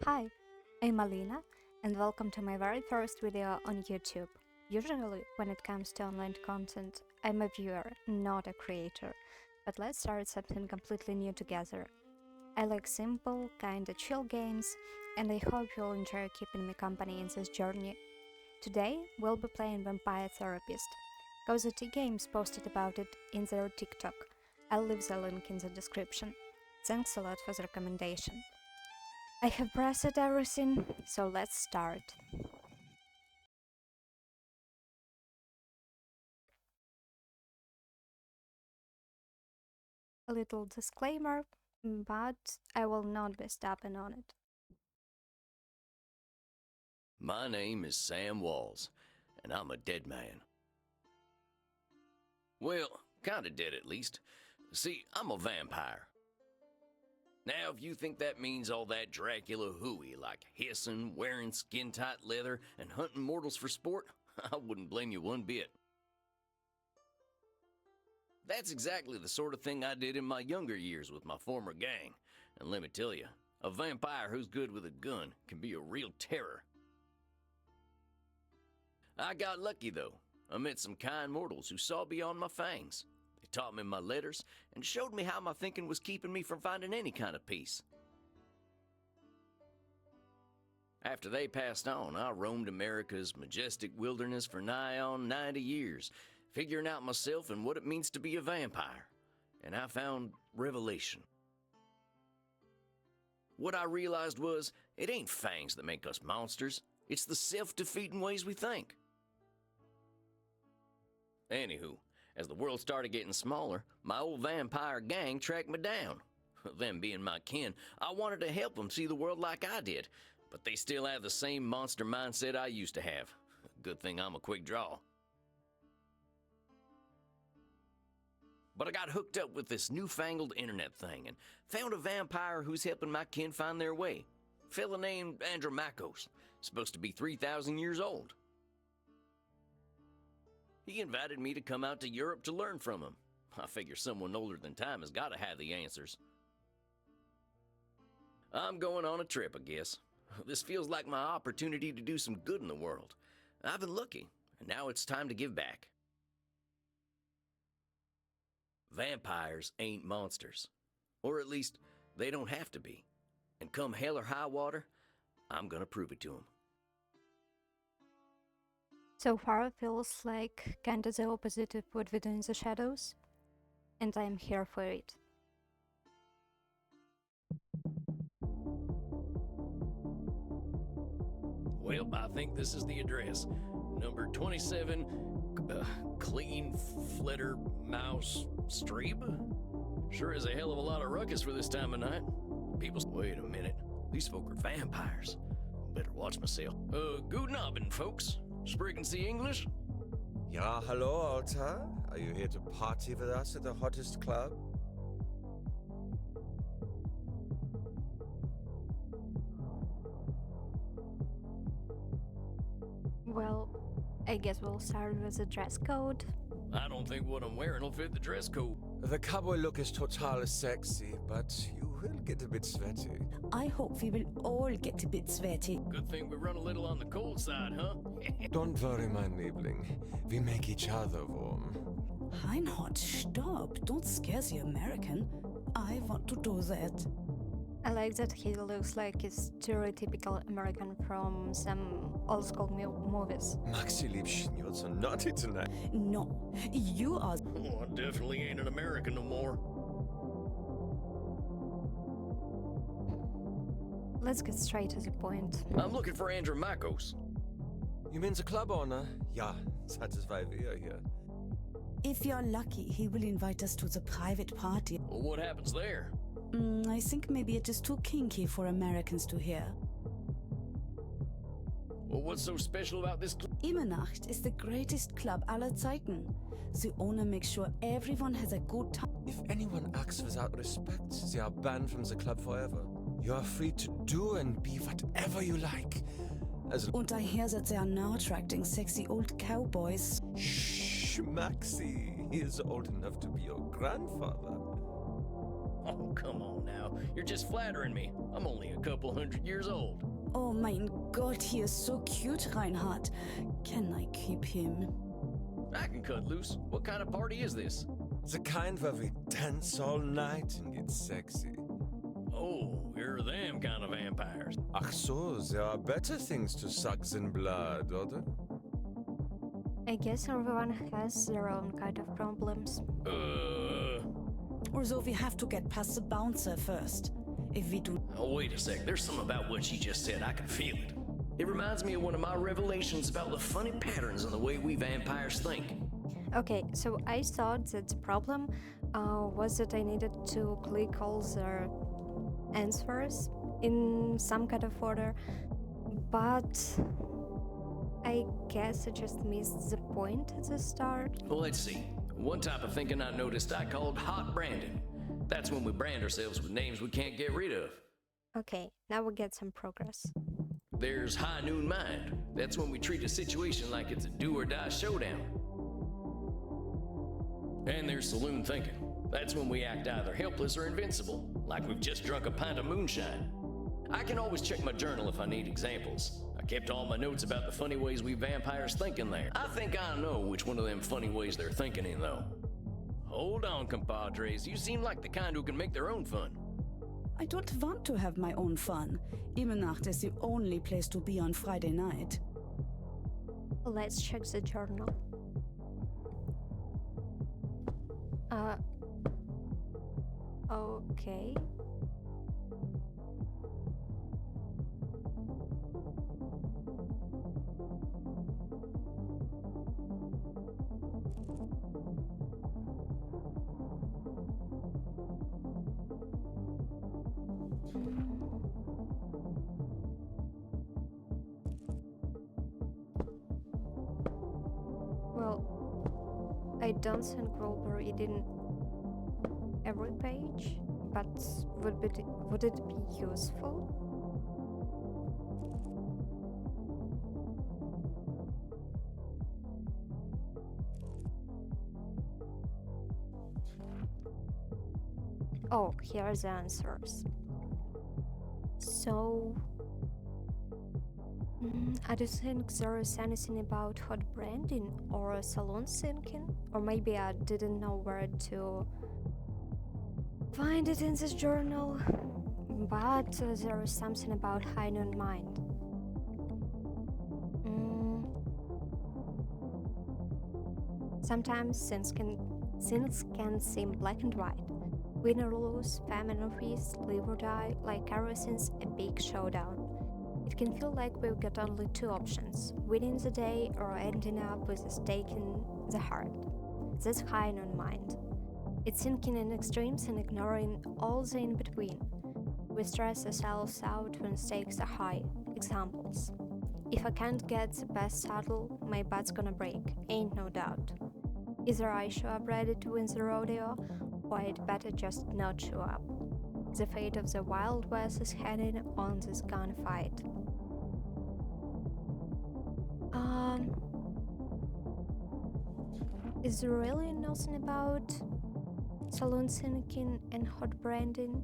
Hi, I'm Alina, and welcome to my very first video on YouTube. Usually, when it comes to online content, I'm a viewer, not a creator, but let's start something completely new together. I like simple, kinda chill games, and I hope you'll enjoy keeping me company in this journey. Today, we'll be playing Vampire Therapist. Cozy Games posted about it in their TikTok. I'll leave the link in the description. Thanks a lot for the recommendation. I have pressed everything, so let's start. A little disclaimer, but I will not be stepping on it. My name is Sam Walls, and I'm a dead man. Well, kinda dead at least. See, I'm a vampire. Now, if you think that means all that Dracula hooey, like hissing, wearing skin-tight leather, and hunting mortals for sport, I wouldn't blame you one bit. That's exactly the sort of thing I did in my younger years with my former gang. And let me tell you, a vampire who's good with a gun can be a real terror. I got lucky, though. I met some kind mortals who saw beyond my fangs. They taught me my letters and showed me how my thinking was keeping me from finding any kind of peace. After they passed on, I roamed America's majestic wilderness for nigh on 90 years, figuring out myself and what it means to be a vampire. And I found revelation. What I realized was, it ain't fangs that make us monsters. It's the self-defeating ways we think. Anywho, as the world started getting smaller, my old vampire gang tracked me down. Them being my kin, I wanted to help them see the world like I did, but they still have the same monster mindset I used to have. Good thing I'm a quick draw. But I got hooked up with this newfangled internet thing and found a vampire who's helping my kin find their way. A fella named Andromachos, supposed to be 3,000 years old. He invited me to come out to Europe to learn from him. I figure someone older than time has got to have the answers. I'm going on a trip, I guess. This feels like my opportunity to do some good in the world. I've been lucky, and now it's time to give back. Vampires ain't monsters. Or at least, they don't have to be. And come hell or high water, I'm gonna prove it to them. So far, it feels like kinda the opposite of what we do in the shadows, and I'm here for it. Well, I think this is the address. Number 27, Clean Flitter Mouse Streeb? Sure is a hell of a lot of ruckus for this time of night. People, wait a minute. These folk are vampires. Better watch myself. Guten Abend, folks. Sprechen Sie English? Ja, hello, Alta. Are you here to party with us at the hottest club? Well, I guess we'll start with the dress code. I don't think what I'm wearing will fit the dress code. The cowboy look is total sexy, but you will get a bit sweaty. I hope we will all get a bit sweaty. Good thing we run a little on the cold side, huh? Don't worry, my Liebling. We make each other warm. Reinhard, stop. Don't scare the American. I want to do that. I like that he looks like a stereotypical American from some old school movies. Maxi Liebchen, you're so naughty tonight. No, you are. Oh, I definitely ain't an American no more. Let's get straight to the point. I'm looking for Andromachos. You mean the club owner? Ja, das ist why we are here. If you're lucky, he will invite us to the private party. Well, what happens there? I think maybe it is too kinky for Americans to hear. Well, what's so special about this club? Immernacht is the greatest club aller Zeiten. The owner makes sure everyone has a good time. If anyone acts without respect, they are banned from the club forever. You are free to do and be whatever you like. And I hear that they are now attracting sexy old cowboys. Shh, Maxi. He is old enough to be your grandfather. Oh, come on now. You're just flattering me. I'm only a couple 100 years old. Oh mein Gott, he is so cute, Reinhard. Can I keep him? I can cut loose. What kind of party is this? The kind where we dance all night and get sexy. Oh, you're them kind of vampires. Ach so, there are better things to suck than blood, oder? I guess everyone has their own kind of problems. Also, we have to get past the bouncer first. If we do, Oh, wait a sec. There's something about what she just said. I can feel it. It reminds me of one of my revelations about the funny patterns in the way we vampires think. Okay, so I thought that the problem was that I needed to click all the answers in some kind of order, but I guess I just missed the point at the start. Well, let's see. One type of thinking I noticed I called hot branding. That's when we brand ourselves with names we can't get rid of. Okay, now we get some progress. There's high noon mind. That's when we treat a situation like it's a do or die showdown. And there's saloon thinking. That's when we act either helpless or invincible, like we've just drunk a pint of moonshine. I can always check my journal if I need examples. I kept all my notes about the funny ways we vampires think in there. I think I know which one of them funny ways they're thinking in, though. Hold on, compadres. You seem like the kind who can make their own fun. I don't want to have my own fun. Imenacht is the only place to be on Friday night. Let's check the journal. Okay. Well, I don't think we'll be reading every page, but would it be useful? Oh, here are the answers. So, I don't think there is anything about hot branding or salon sinking, or maybe I didn't know where to find it in this journal, but there is something about high noon mind. Sometimes things can seem black and white. Win or lose, famine or feast, live or die, like everything's a big showdown. It can feel like we've got only two options, winning the day or ending up with a stake in the heart. That's high noon mind. It's thinking in extremes and ignoring all the in-between. We stress ourselves out when stakes are high. Examples. If I can't get the best saddle, my butt's gonna break, ain't no doubt. Either I show up ready to win the rodeo, or I'd better just not show up. The fate of the Wild West is hanging on this gunfight. Is there really nothing about saloon sinking and hot branding?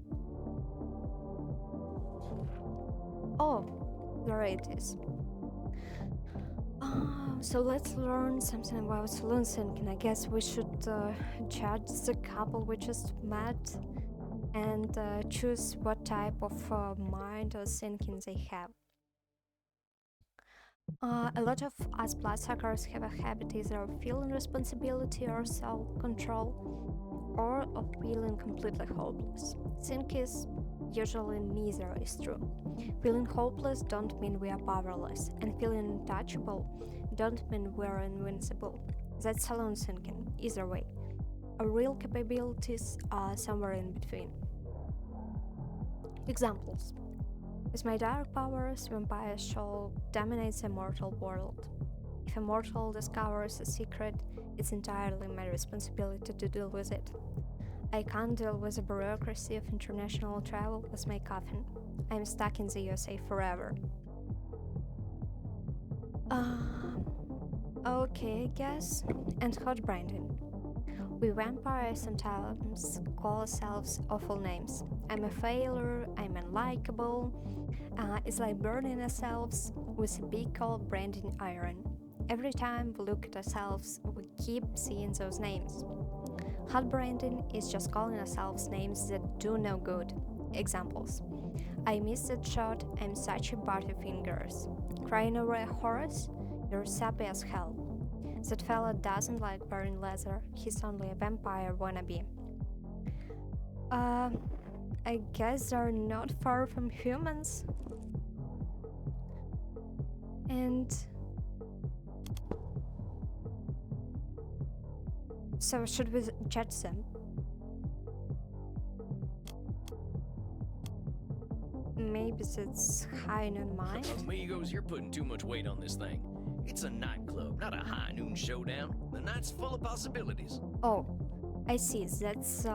Oh, there it is. So let's learn something about saloon sinking. I guess we should judge the couple we just met and choose what type of mind or thinking they have. A lot of us bloodsuckers have a habit either of feeling responsibility or self-control, or of feeling completely hopeless. Think is usually neither is true. Feeling hopeless don't mean we are powerless, and feeling untouchable don't mean we're invincible. That's saloon thinking, either way. Our real capabilities are somewhere in between. Examples. With my dark powers, vampires shall dominate the mortal world. If a mortal discovers a secret, it's entirely my responsibility to deal with it. I can't deal with the bureaucracy of international travel with my coffin. I'm stuck in the USA forever. Okay, I guess. And hot branding. We vampires sometimes call ourselves awful names. I'm a failure, I'm unlikable. It's like burning ourselves with a big cold branding iron. Every time we look at ourselves, we keep seeing those names. Hot branding is just calling ourselves names that do no good. Examples: I missed that shot, I'm such a butterfingers. Crying over a horse, you're sappy as hell. That fella doesn't like wearing leather, he's only a vampire wannabe. Uh, I guess they're not far from humans. And so should we judge them? Maybe that's high on mind. Amigos, you're putting too much weight on this thing. It's a nightclub, not a high noon showdown. The night's full of possibilities. Oh, I see. That's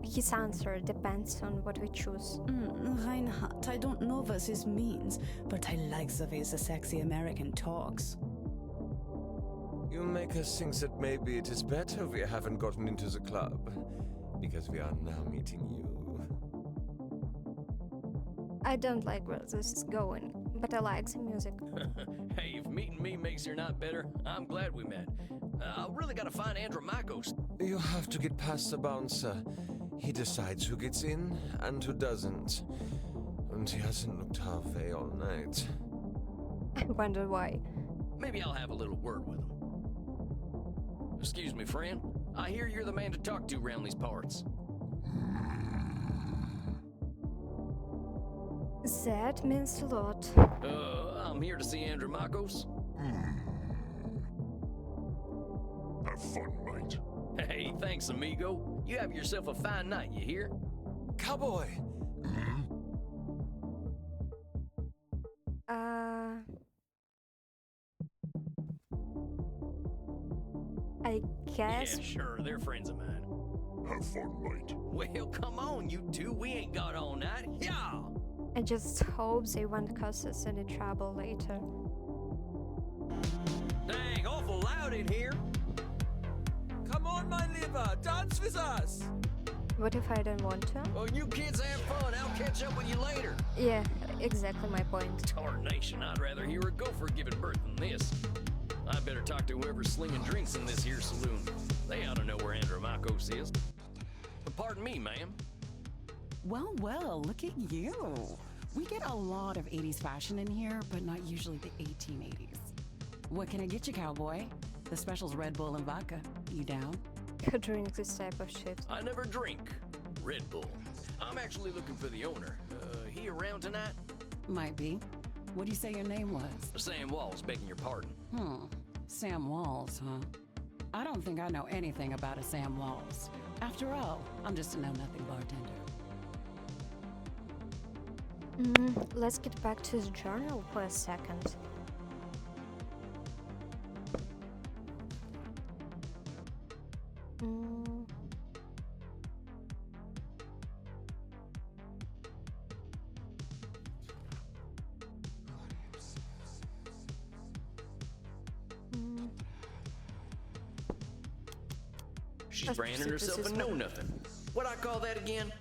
his answer depends on what we choose. Reinhardt, I don't know what this means, but I like the way the sexy American talks. You make us think that maybe it is better we haven't gotten into the club, because we are now meeting you. I don't like where this is going, but I like the music. Hey, if meeting me makes your night better, I'm glad we met. I really gotta find Andromachos. You have to get past the bouncer. He decides who gets in and who doesn't. And he hasn't looked our way all night. I wonder why. Maybe I'll have a little word with him. Excuse me, friend. I hear you're the man to talk to around these parts. That means a lot. I'm here to see Andromachos. Have fun, mate. Hey, thanks, amigo. You have yourself a fine night, you hear? Cowboy! I guess. Yeah, sure, they're friends of mine. Have fun, mate. Well, come on, you two. We ain't got all night. Yeah! I just hope they won't cause us any trouble later. Dang, awful loud in here. Come on, my liver, dance with us! What if I don't want to? Well, you kids have fun. I'll catch up with you later. Yeah, exactly my point. Tarnation, I'd rather hear a gopher giving birth than this. I better talk to whoever's slinging drinks in this here saloon. They ought to know where Andromachos is. Pardon me, ma'am. Well, look at you. We get a lot of 80s fashion in here, but not usually the 1880s. What can I get you, cowboy? The special's Red Bull and vodka. You down? Who drinks this type of shit? I never drink Red Bull. I'm actually looking for the owner. He around tonight? Might be. What do you say your name was? Sam Walls, begging your pardon. Sam Walls, huh? I don't think I know anything about a Sam Walls. After all, I'm just a know-nothing bartender. Let's get back to the journal for a second. She's branding herself a know-nothing. What I call that again?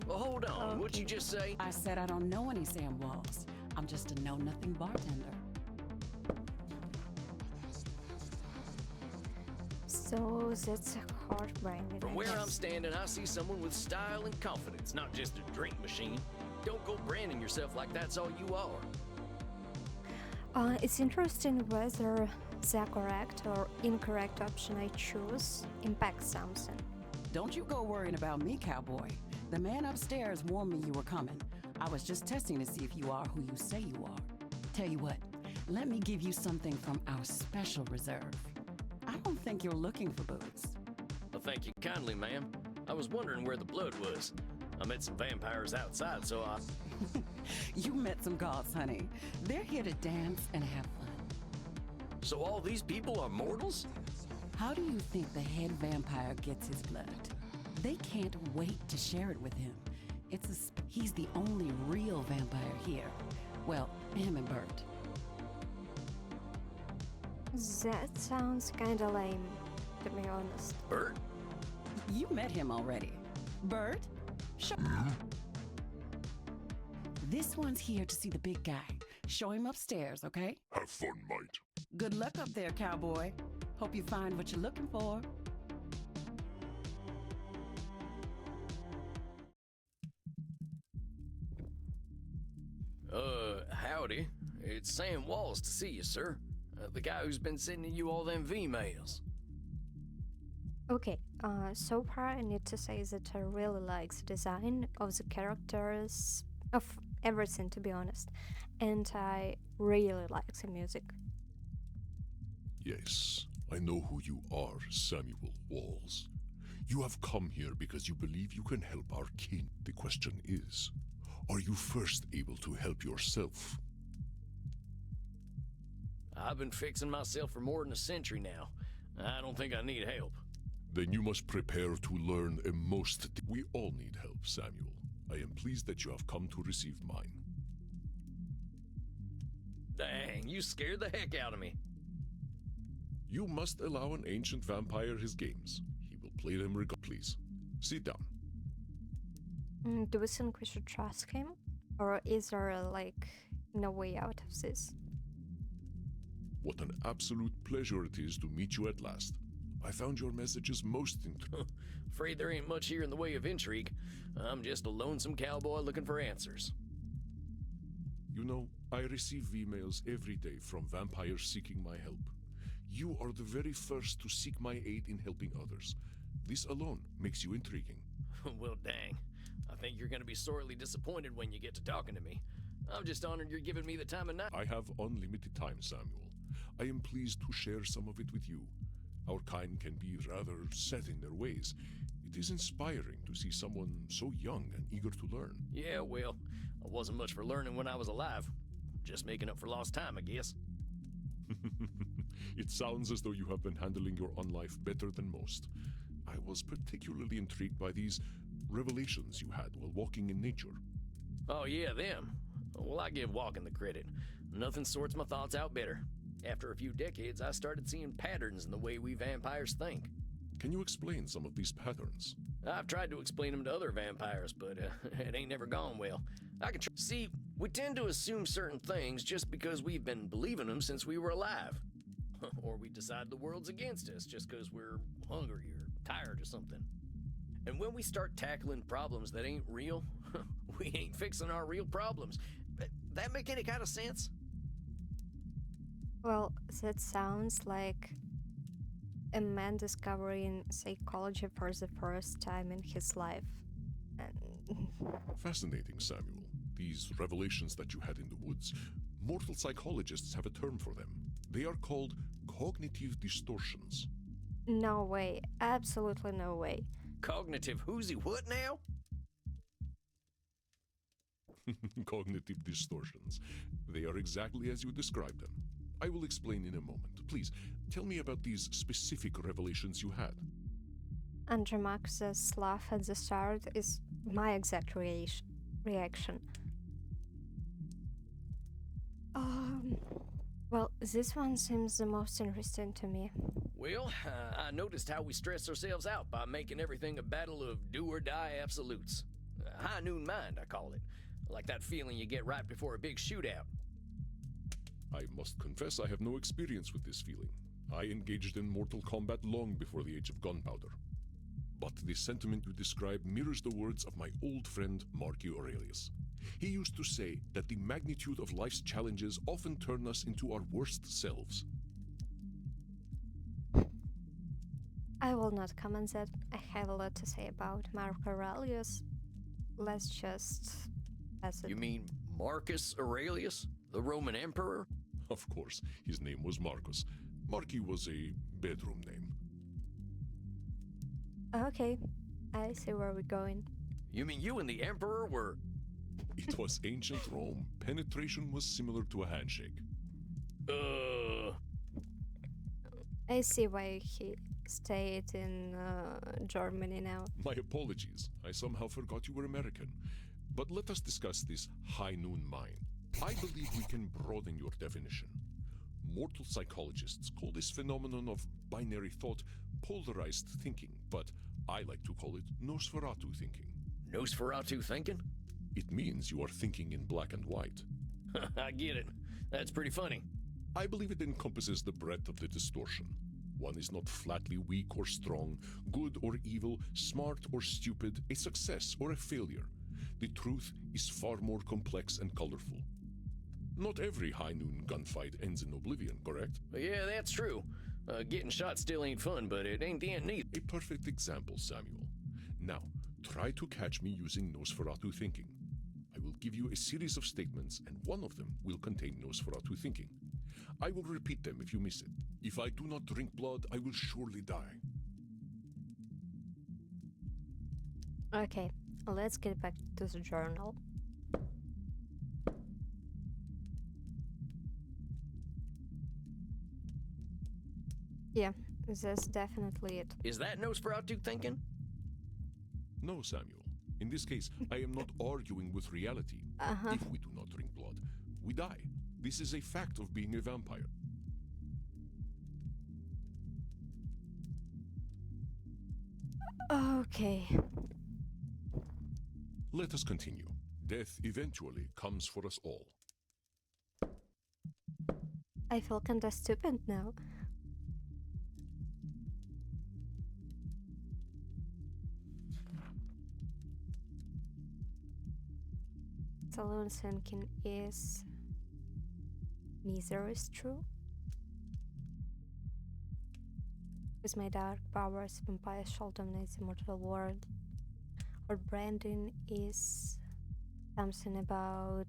Well, hold on. What'd you just say? I said I don't know any Sam Walls. I'm just a know-nothing bartender. So that's a hard branding. From where I'm standing, I see someone with style and confidence, not just a drink machine. Don't go branding yourself like that's all you are. It's interesting whether the correct or incorrect option I choose impacts something. Don't you go worrying about me, cowboy. The man upstairs warned me you were coming. I was just testing to see if you are who you say you are. Tell you what, let me give you something from our special reserve. I don't think you're looking for booze. Well, thank you kindly, ma'am. I was wondering where the blood was. I met some vampires outside, so I... You met some goths, honey. They're here to dance and have fun. So all these people are mortals? How do you think the head vampire gets his blood? They can't wait to share it with him. He's the only real vampire here. Well, him and Bert. That sounds kinda lame, to be honest. Bert? You met him already. Bert? Show. This one's here to see the big guy. Show him upstairs, okay? Have fun, mate. Good luck up there, cowboy. Hope you find what you're looking for. Howdy. It's Sam Walls to see you, sir. The guy who's been sending you all them V-mails. Okay, so far I need to say that I really like the design of the characters, of everything to be honest, and I really like the music. Yes, I know who you are, Samuel Walls. You have come here because you believe you can help our kin. The question is, are you first able to help yourself? I've been fixing myself for more than a century now. I don't think I need help. Then you must prepare to learn a most... We all need help, Samuel. I am pleased that you have come to receive mine. Dang, you scared the heck out of me. You must allow an ancient vampire his games. He will play them Please, sit down. Do we think we should trust him? Or is there, like, no way out of this? What an absolute pleasure it is to meet you at last. I found your messages most interesting. Afraid there ain't much here in the way of intrigue. I'm just a lonesome cowboy looking for answers. You know, I receive emails every day from vampires seeking my help. You are the very first to seek my aid in helping others. This alone makes you intriguing. Well, dang. I think you're going to be sorely disappointed when you get to talking to me. I'm just honored you're giving me the time of night. I have unlimited time, Samuel. I am pleased to share some of it with you. Our kind can be rather set in their ways. It is inspiring to see someone so young and eager to learn. Yeah, well, I wasn't much for learning when I was alive. Just making up for lost time, I guess. It sounds as though you have been handling your own life better than most. I was particularly intrigued by these revelations you had while walking in nature. Oh, yeah, them. Well, I give walking the credit. Nothing sorts my thoughts out better. After a few decades, I started seeing patterns in the way we vampires think. Can you explain some of these patterns? I've tried to explain them to other vampires, but it ain't never gone well. I can see, we tend to assume certain things just because we've been believing them since we were alive. Or we decide the world's against us just because we're hungry or tired or something. And when we start tackling problems that ain't real, we ain't fixing our real problems. That make any kind of sense? Well, that sounds like a man discovering psychology for the first time in his life. And Fascinating, Samuel. These revelations that you had in the woods, mortal psychologists have a term for them. They are called cognitive distortions. no way, absolutely no way. Cognitive whoozy what now? Cognitive distortions. They are exactly as you described them. I will explain in a moment. Please, tell me about these specific revelations you had. Andromax's laugh at the start is my exact reaction. Well, this one seems the most interesting to me. Well, I noticed how we stress ourselves out by making everything a battle of do-or-die absolutes. High noon mind, I call it. Like that feeling you get right before a big shootout. I must confess I have no experience with this feeling. I engaged in mortal combat long before the age of gunpowder. But the sentiment you describe mirrors the words of my old friend Marcus Aurelius. He used to say that the magnitude of life's challenges often turn us into our worst selves. I will not comment that. I have a lot to say about Marcus Aurelius. Let's just pass it. You mean Marcus Aurelius, the Roman emperor? Of course, his name was Marcus. Marcus was a bedroom name. Okay, I see where we're going. You mean you and the emperor were... It was ancient Rome. Penetration was similar to a handshake. I see why he stayed in Germany now. My apologies. I somehow forgot you were American. But let us discuss this high noon mind. I believe we can broaden your definition. Mortal psychologists call this phenomenon of binary thought polarized thinking, but I like to call it Nosferatu thinking. Nosferatu thinking? It means you are thinking in black and white. I get it. That's pretty funny. I believe it encompasses the breadth of the distortion. One is not flatly weak or strong, good or evil, smart or stupid, a success or a failure. The truth is far more complex and colorful. Not every high noon gunfight ends in oblivion, correct? Yeah, that's true. Getting shot still ain't fun, but it ain't the end neither. A perfect example, Samuel. Now, try to catch me using Nosferatu thinking. I will give you a series of statements, and one of them will contain Nosferatu thinking. I will repeat them if you miss it. If I do not drink blood, I will surely die. Okay, let's get back to the journal. Yeah, that's definitely it. Is that Nosferatu thinking? No, Samuel. In this case, I am not arguing with reality. If we do not drink blood, we die. This is a fact of being a vampire. Okay. Let us continue. Death eventually comes for us all. I feel kinda stupid now. Saloon sinking is... neither is true. With my dark powers, vampires shall dominate the mortal world. Or branding is something about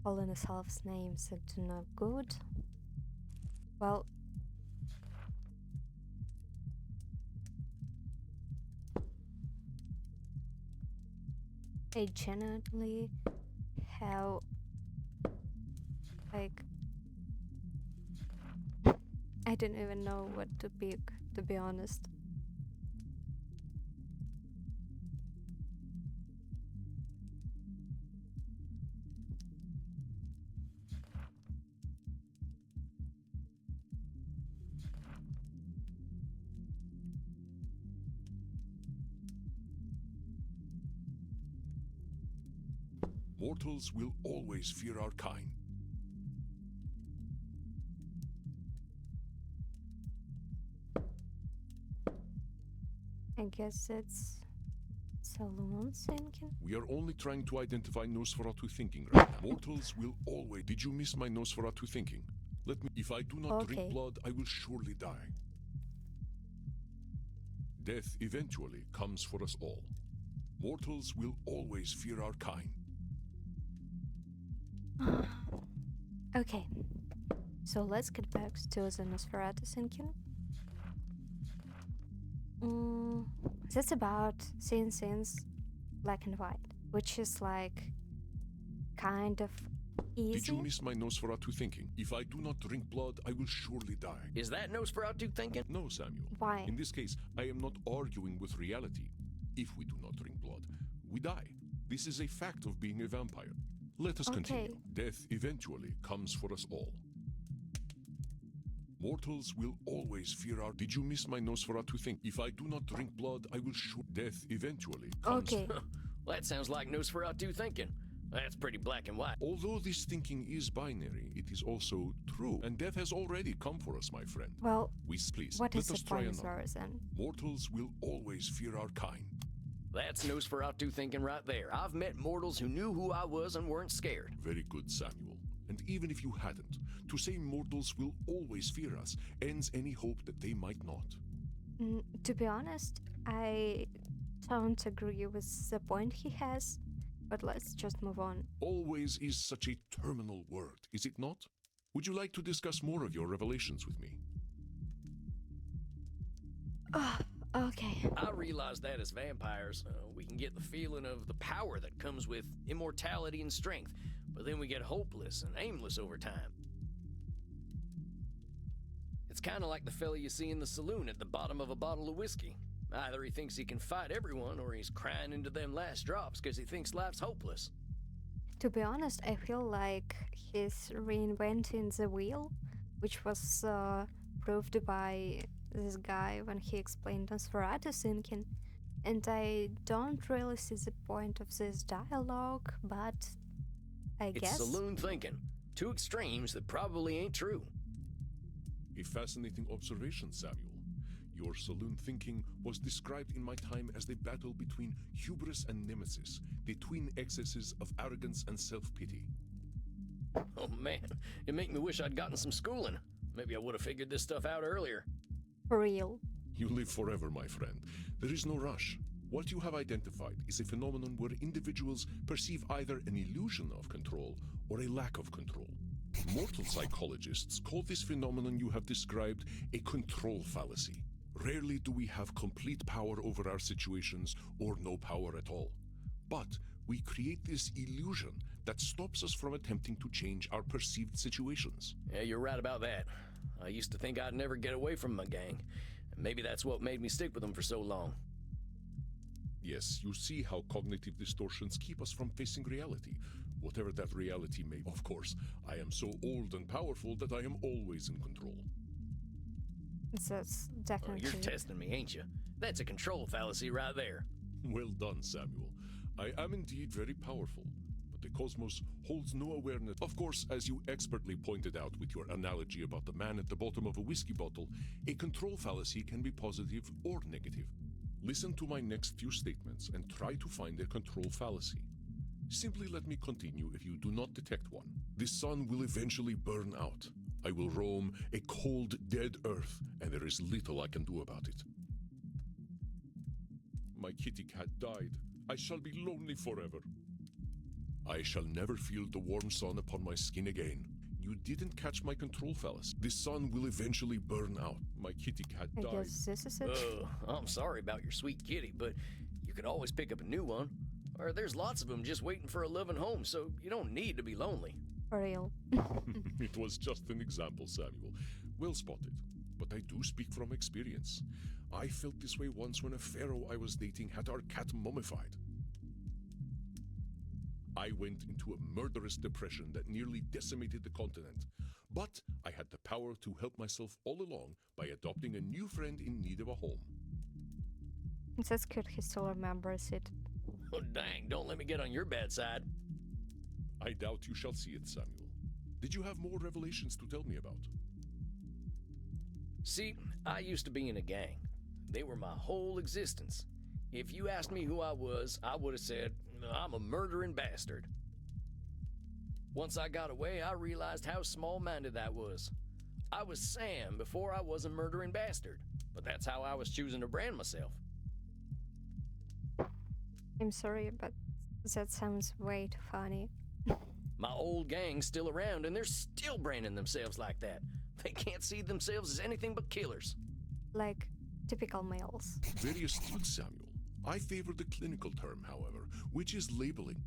calling yourselves names that do not good. Well, I genuinely have like I don't even know what to pick, to be honest. Mortals will always fear our kind. I guess it's saloon sinking. We are only trying to identify Nosferatu thinking right now. Mortals will always... Did you miss my Nosferatu thinking? Let me... If I do not Okay. drink blood, I will surely die. Death eventually comes for us all. Mortals will always fear our kind. Okay, so let's get back to the Nosferatu sinking. That's about seeing things black and white, which is like kind of easy. Did you miss my Nosferatu thinking? If I do not drink blood, I will surely die. Is that Nosferatu thinking? No, Samuel. Why? In this case, I am not arguing with reality. If we do not drink blood, we die. This is a fact of being a vampire. Let us continue. Death eventually comes for us all. Mortals will always fear our... Did you miss my Nosferatu thing? If I do not drink blood, I will shoot. Death eventually comes... Okay. Well, that sounds like Nosferatu thinking. That's pretty black and white. Although this thinking is binary, it is also true. And death has already come for us, my friend. Well, Please, what let is us the try point another. then? Mortals will always fear our kind. That's Nosferatu thinking right there. I've met mortals who knew who I was and weren't scared. Very good, Samuel. And even if you hadn't, to say mortals will always fear us ends any hope that they might not. To be honest, I don't agree with the point he has, but let's just move on. Always is such a terminal word, is it not? Would you like to discuss more of your revelations with me? Okay. I realize that as vampires, we can get the feeling of the power that comes with immortality and strength, but then we get hopeless and aimless over time. It's kind of like the fella you see in the saloon at the bottom of a bottle of whiskey. Either he thinks he can fight everyone, or he's crying into them last drops because he thinks life's hopeless. To be honest, I feel like he's reinventing the wheel, which was proved by this guy when he explained Nosferatu thinking. And I don't really see the point of this dialogue, but I It's guess. saloon thinking. Two extremes that probably ain't true. A fascinating observation, Samuel. Your saloon thinking was described in my time as the battle between hubris and nemesis, the twin excesses of arrogance and self-pity. Oh man, it make me wish I'd gotten some schooling. Maybe I would have figured this stuff out earlier. For real. You live forever, my friend. There is no rush. What you have identified is a phenomenon where individuals perceive either an illusion of control or a lack of control. Mortal psychologists call this phenomenon you have described a control fallacy. Rarely do we have complete power over our situations or no power at all. But we create this illusion that stops us from attempting to change our perceived situations. Yeah, you're right about that. I used to think I'd never get away from my gang. And maybe that's what made me stick with them for so long. Yes, you see how cognitive distortions keep us from facing reality, whatever that reality may be. Of course, I am so old and powerful that I am always in control. That's Oh, definitely. you're testing me, ain't you? That's a control fallacy right there. Well done, Samuel. I am indeed very powerful, but the cosmos holds no awareness. Of course, as you expertly pointed out with your analogy about the man at the bottom of a whiskey bottle, a control fallacy can be positive or negative. Listen to my next few statements and try to find a control fallacy. Simply let me continue if you do not detect one. The sun will eventually burn out. I will roam a cold, dead earth, and there is little I can do about it. My kitty cat died. I shall be lonely forever. I shall never feel the warm sun upon my skin again. You didn't catch my control fallacy. The sun will eventually burn out. My kitty cat I died. guess this is it. I'm sorry about your sweet kitty, but you could always pick up a new one. Or there's lots of them just waiting for a loving home, so you don't need to be lonely. For real. It was just an example, Samuel. Well spotted. But I do speak from experience. I felt this way once when a pharaoh I was dating had our cat mummified. I went into a murderous depression that nearly decimated the continent. But I had the power to help myself all along by adopting a new friend in need of a home. That's good he still remembers it. Oh, dang, don't let me get on your bad side. I doubt you shall see it, Samuel. Did you have more revelations to tell me about? See, I used to be in a gang. They were my whole existence. If you asked me who I was, I would have said, I'm a murdering bastard. Once I got away, I realized how small-minded that was. I was Sam before I was a murdering bastard, but that's how I was choosing to brand myself. I'm sorry, but that sounds way too funny. My old gang's still around, and they're still branding themselves like that. They can't see themselves as anything but killers. Like typical males. Very astute, Samuel. I favor the clinical term, however, which is labeling.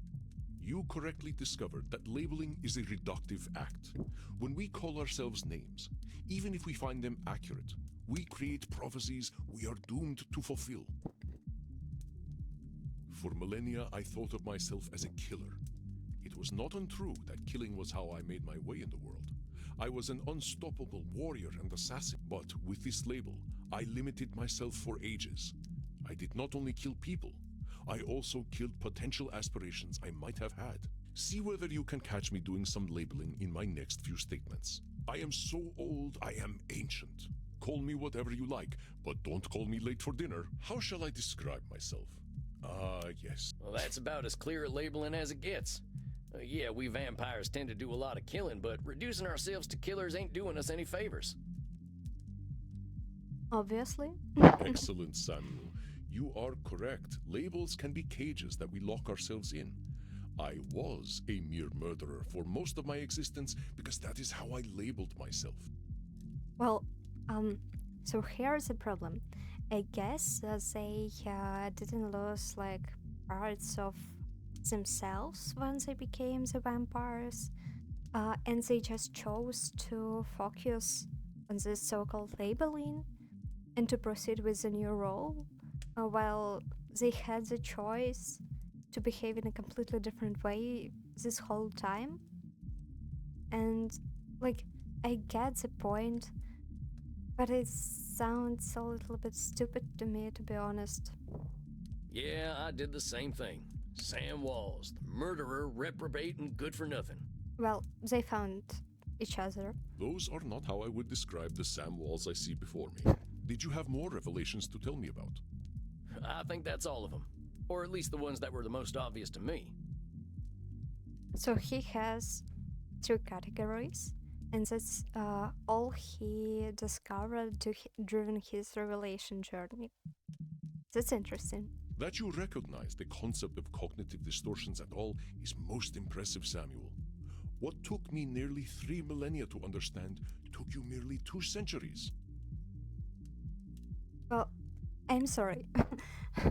You correctly discovered that labeling is a reductive act. When we call ourselves names, even if we find them accurate, we create prophecies we are doomed to fulfill. For millennia, I thought of myself as a killer. It was not untrue that killing was how I made my way in the world. I was an unstoppable warrior and assassin, but with this label, I limited myself for ages. I did not only kill people, I also killed potential aspirations I might have had. See whether you can catch me doing some labeling in my next few statements. I am so old, I am ancient. Call me whatever you like, but don't call me late for dinner. How shall I describe myself? Yes. Well, that's about as clear a labeling as it gets. Yeah, we vampires tend to do a lot of killing, but reducing ourselves to killers ain't doing us any favors. Obviously. Excellent, Samuel. You are correct. Labels can be cages that we lock ourselves in. I was a mere murderer for most of my existence because that is how I labeled myself. Well, so here's the problem. I guess they didn't lose like parts of themselves when they became the vampires, and they just chose to focus on this so-called labeling and to proceed with the new role, while they had the choice to behave in a completely different way this whole time. And, like, I get the point, but it sounds a little bit stupid to me, to be honest. Yeah, I did the same thing. Sam Walls, the murderer, reprobate, and good for nothing. Well, they found each other. Those are not how I would describe the Sam Walls I see before me. Did you have more revelations to tell me about? I think that's all of them. Or at least the ones that were the most obvious to me. So he has two categories, and that's all he discovered during his revelation journey. That's interesting. That you recognize the concept of cognitive distortions at all is most impressive, Samuel. What took me nearly 3 millennia to understand took you merely 2 centuries. Well, I'm sorry,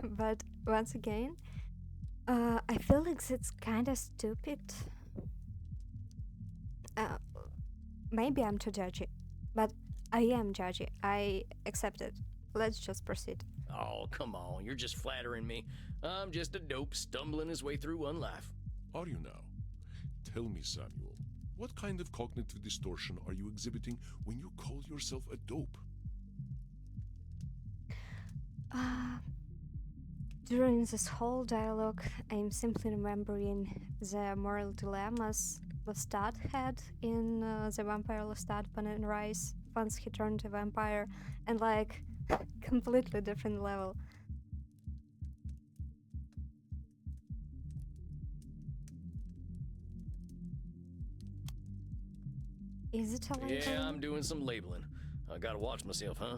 but once again, I feel like it's kind of stupid. Uh, Maybe I'm too judgy, but I am judgy. I accept it. Let's just proceed. Oh, come on, you're just flattering me. I'm just a dope stumbling his way through one life. Are you now? Tell me, Samuel, what kind of cognitive distortion are you exhibiting when you call yourself a dope? During this whole dialogue, I'm simply remembering the moral dilemmas Lestat had in the Vampire Lestat Pen and Rise once he turned a vampire, and like, completely different level. Is it a label? Yeah, I'm doing some labeling. I gotta watch myself, huh?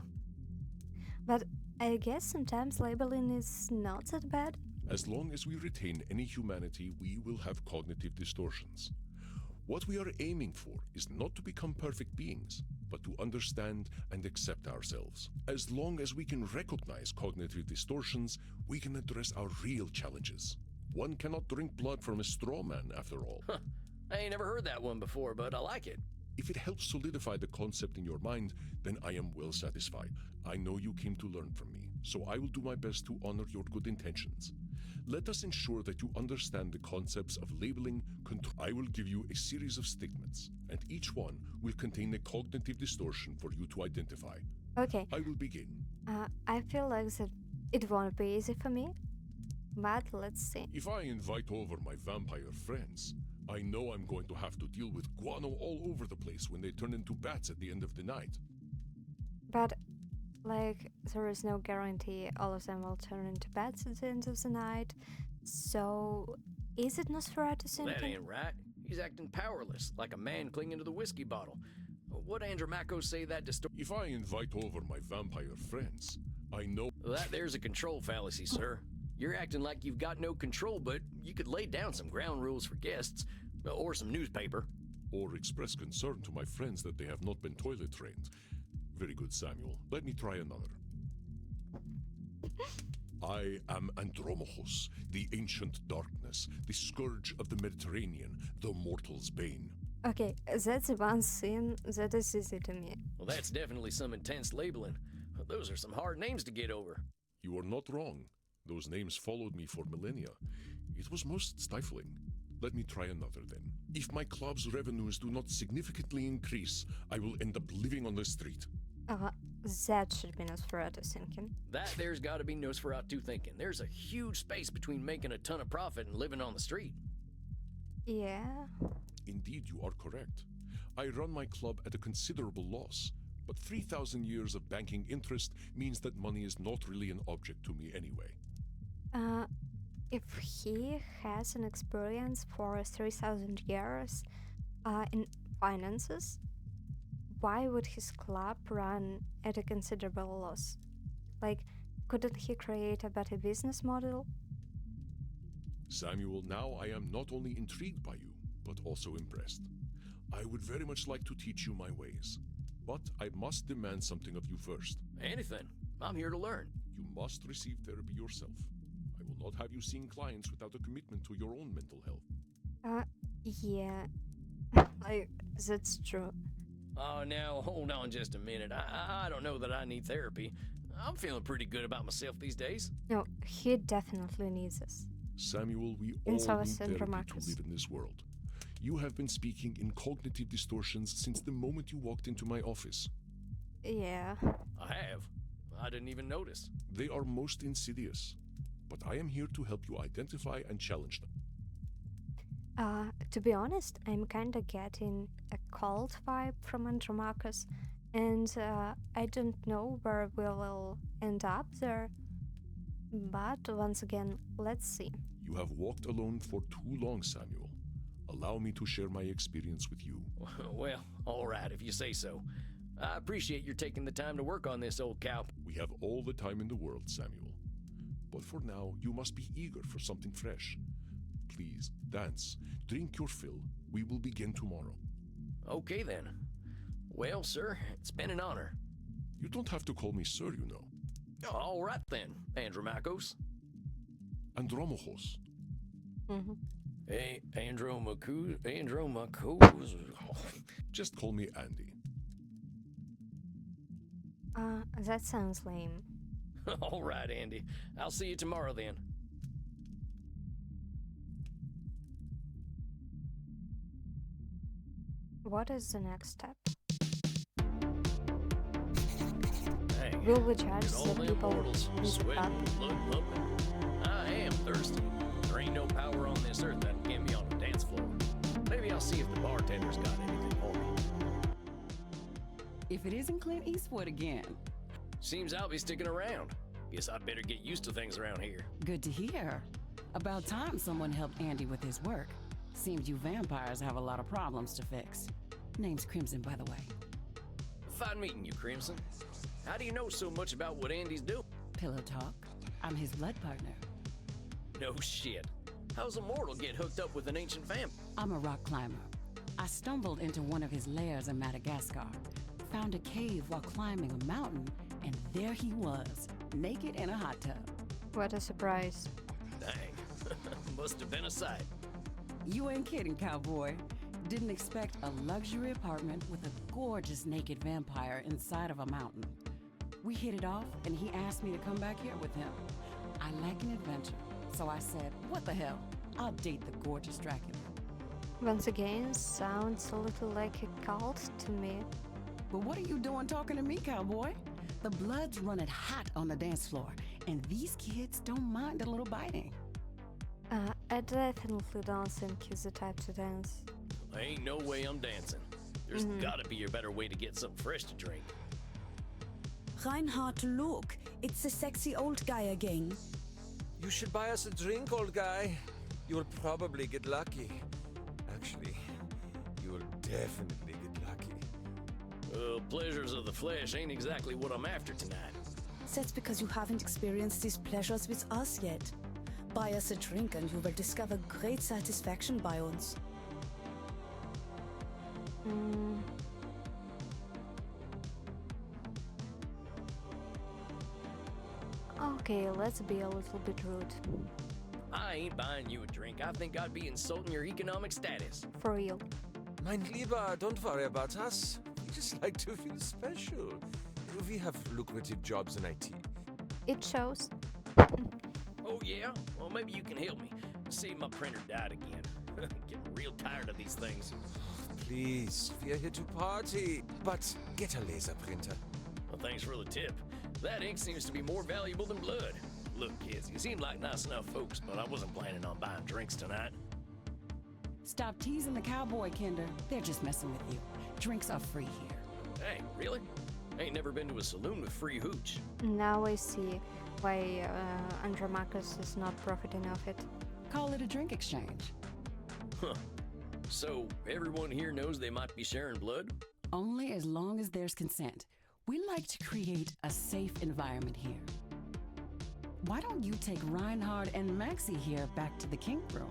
But I guess sometimes labeling is not that bad. As long as we retain any humanity, we will have cognitive distortions. What we are aiming for is not to become perfect beings, but to understand and accept ourselves. As long as we can recognize cognitive distortions, we can address our real challenges. One cannot drink blood from a straw man, after all. Huh. I ain't never heard that one before, but I like it. If it helps solidify the concept in your mind, then I am well satisfied. I know you came to learn from me, so I will do my best to honor your good intentions. Let us ensure that you understand the concepts of labeling, control. I will give you a series of statements, and each one will contain a cognitive distortion for you to identify. Okay, I will begin. I feel like that it won't be easy for me, but let's see. If I invite over my vampire friends, I know I'm going to have to deal with guano all over the place when they turn into bats at the end of the night. But, like, there is no guarantee all of them will turn into bats at the end of the night. So, is it Nosferatu That syndrome? ain't right. He's acting powerless, like a man clinging to the whiskey bottle. What Andromaco say that If I invite over my vampire friends, I know That there's a control fallacy, sir. You're acting like you've got no control, but you could lay down some ground rules for guests, or some newspaper. or express concern to my friends that they have not been toilet trained. Very good, Samuel. Let me try another. I am Andromachus, the ancient darkness, the scourge of the Mediterranean, the mortal's bane. Okay, that's one scene that is easy to me. Well, that's definitely some intense labeling. Those are some hard names to get over. You are not wrong. Those names followed me for millennia. It was most stifling. Let me try another then. If my club's revenues do not significantly increase, I will end up living on the street. That should be Nosferatu thinking. That there's got to be Nosferatu thinking. There's a huge space between making a ton of profit and living on the street. Yeah. Indeed, you are correct. I run my club at a considerable loss, but 3,000 years of banking interest means that money is not really an object to me anyway. If he has an experience for 3,000 years in finances, why would his club run at a considerable loss? Like, couldn't he create a better business model? Samuel, now I am not only intrigued by you, but also impressed. I would very much like to teach you my ways, but I must demand something of you first. Anything. I'm here to learn. You must receive therapy yourself. I will not have you seeing clients without a commitment to your own mental health. Yeah. Like, that's true. Oh, now, hold on just a minute. I don't know that I need therapy. I'm feeling pretty good about myself these days. No, he definitely needs this. Samuel, we And all so need is therapy to Marcus. live in this world. You have been speaking in cognitive distortions since the moment you walked into my office. Yeah. I have. I didn't even notice. They are most insidious, but I am here to help you identify and challenge them. To be honest, I'm kinda getting a cult vibe from Andromachus, and I don't know where we will end up there. But once again, let's see. You have walked alone for too long, Samuel. Allow me to share my experience with you. Well, all right, if you say so. I appreciate your taking the time to work on this, old cow. We have all the time in the world, Samuel. But for now, you must be eager for something fresh. Please, dance, drink your fill. We will begin tomorrow. Okay, then. Well, sir, it's been an honor. You don't have to call me sir, you know. All right, then, Andromachos. Andromachos. Mm-hmm. Hey, Andromachos. Just call me Andy. That sounds lame. All right, Andy. I'll see you tomorrow then. What is the next step? Dang. Will we judge Look at all the them people mortals, in the sweating, pub? blood pumping. I am thirsty. There ain't no power on this earth that can get me on the dance floor. Maybe I'll see if the bartender's got anything for me. If it isn't Clint Eastwood again. Seems I'll be sticking around. Guess I better get used to things around here. Good to hear. About time someone helped Andy with his work. Seems you vampires have a lot of problems to fix. Name's Crimson, by the way. Fine meeting you, Crimson. How do you know so much about what Andy's doing? Pillow talk. I'm his blood partner. No shit. How's a mortal get hooked up with an ancient vamp? I'm a rock climber. I stumbled into one of his lairs in Madagascar, found a cave while climbing a mountain, and there he was, naked in a hot tub. What a surprise. Dang. Must have been a sight. You ain't kidding, cowboy. Didn't expect a luxury apartment with a gorgeous naked vampire inside of a mountain. We hit it off, and he asked me to come back here with him. I like an adventure, so I said, what the hell? I'll date the gorgeous Dracula. Once again, sounds a little like a cult to me. But what are you doing talking to me, cowboy? The blood's running hot on the dance floor, and these kids don't mind a little biting. I definitely don't think he's the type to dance. There ain't no way I'm dancing. There's gotta be a better way to get something fresh to drink. Reinhard, look. It's the sexy old guy again. You should buy us a drink, old guy. You'll probably get lucky. Actually, you will definitely get lucky. Pleasures of the flesh ain't exactly what I'm after tonight. That's because you haven't experienced these pleasures with us yet. Buy us a drink and you will discover great satisfaction by uns. Okay, let's be a little bit rude. I ain't buying you a drink. I think I'd be insulting your economic status. For real. Mein Lieber, don't worry about us. We just like to feel special. We have lucrative jobs in IT. It shows. Oh yeah? Well, maybe you can help me. See, my printer died again. Getting real tired of these things. Please, we are here to party. But get a laser printer. Well, thanks for the tip. That ink seems to be more valuable than blood. Look, kids, you seem like nice enough folks, but I wasn't planning on buying drinks tonight. Stop teasing the cowboy, Kinder. They're just messing with you. Drinks are free here. Hey, really? Ain't never been to a saloon with free hooch. Now I see why Andromachus is not profiting off it. Call it a drink exchange. Huh. So, everyone here knows they might be sharing blood? Only as long as there's consent. We like to create a safe environment here. Why don't you take Reinhard and Maxie here back to the kink room?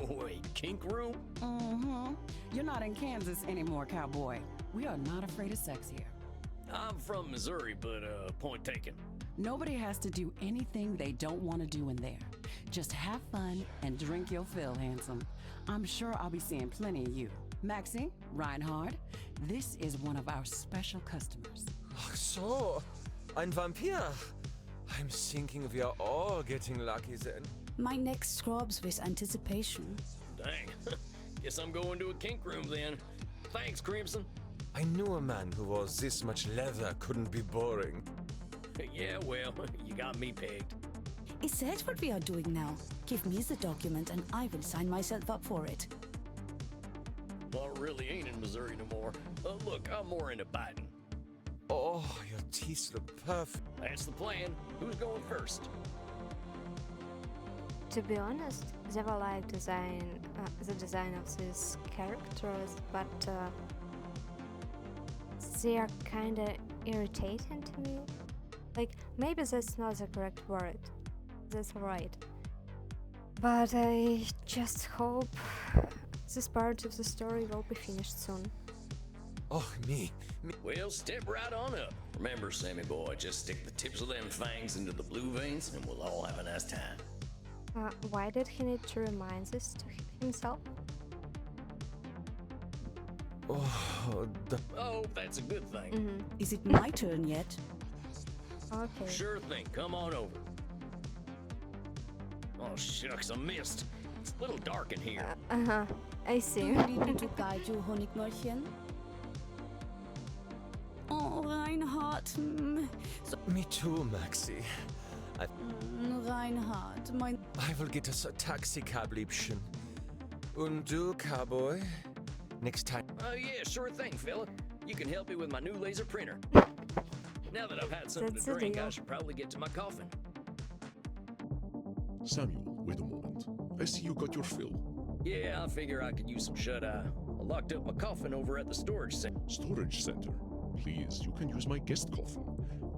Wait, kink room? Mm-hmm. You're not in Kansas anymore, cowboy. We are not afraid of sex here. I'm from Missouri, but point taken. Nobody has to do anything they don't want to do in there. Just have fun and drink your fill, handsome. I'm sure I'll be seeing plenty of you. Maxie, Reinhard, this is one of our special customers. Ach so, ein Vampir. I'm thinking we are all getting lucky then. My neck throbs with anticipation. Dang. Guess I'm going to a kink room then. Thanks, Crimson. I knew a man who wore this much leather couldn't be boring. Yeah, well, you got me pegged. Is that what we are doing now? Give me the document and I will sign myself up for it. Well, I really ain't in Missouri no more. Look, I'm more into biting. Oh, your teeth look perfect. That's the plan. Who's going first? To be honest, they were like the design of these characters, but they are kinda irritating to me. Like, maybe that's not the correct word. That's right. But I just hope this part of the story will be finished soon. Oh, me. Well, step right on up. Remember, Sammy boy, just stick the tips of them fangs into the blue veins and we'll all have a nice time. Why did he need to remind this to himself? Oh, that's a good thing. Is it my turn yet? Okay. Sure thing. Come on over. Oh, shucks, I missed. It's a little dark in here. I see. Do you need me to guide you, Honigmäulchen? Oh, Reinhard. Me too, Maxi. Reinhard, mein... I will get us a taxi cab, Liebchen. Und du, cowboy? Next time. Oh, yeah, sure thing, fella. You can help me with my new laser printer. Now that I've had something That's to a drink, deal. I should probably get to my coffin. Samuel, wait a moment. I see you got your fill. Yeah, I figure I could use some shut-eye. I locked up my coffin over at the storage center. Storage center. Please, you can use my guest coffin.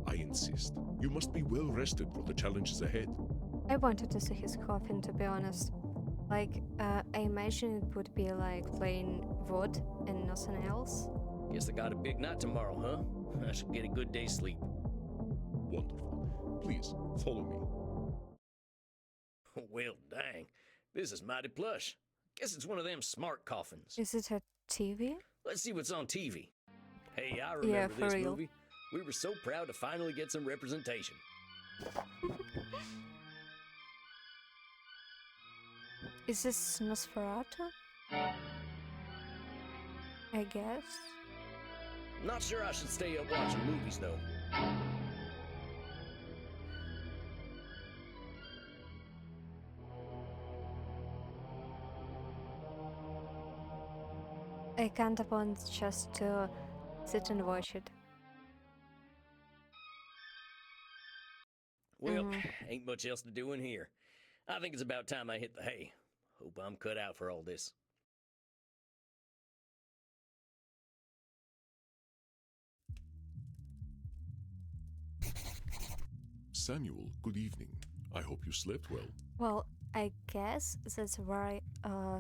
I insist. You must be well rested for the challenges ahead. I wanted to see his coffin, to be honest. Like, I imagine it would be like plain wood and nothing else. Guess I got a big night tomorrow, huh? I should get a good day's sleep. Wonderful. Please, follow me. Well, dang. This is mighty plush. Guess it's one of them smart coffins. Is it a TV? Let's see what's on TV. Hey, I remember Yeah, for this real. movie. We were so proud to finally get some representation. Is this Nosferatu? I guess. Not sure I should stay up watching movies, though. I can't want just to sit and watch it. Well, ain't much else to do in here. I think it's about time I hit the hay. Hope I'm cut out for all this. Samuel, good evening. I hope you slept well. Well, I guess that's where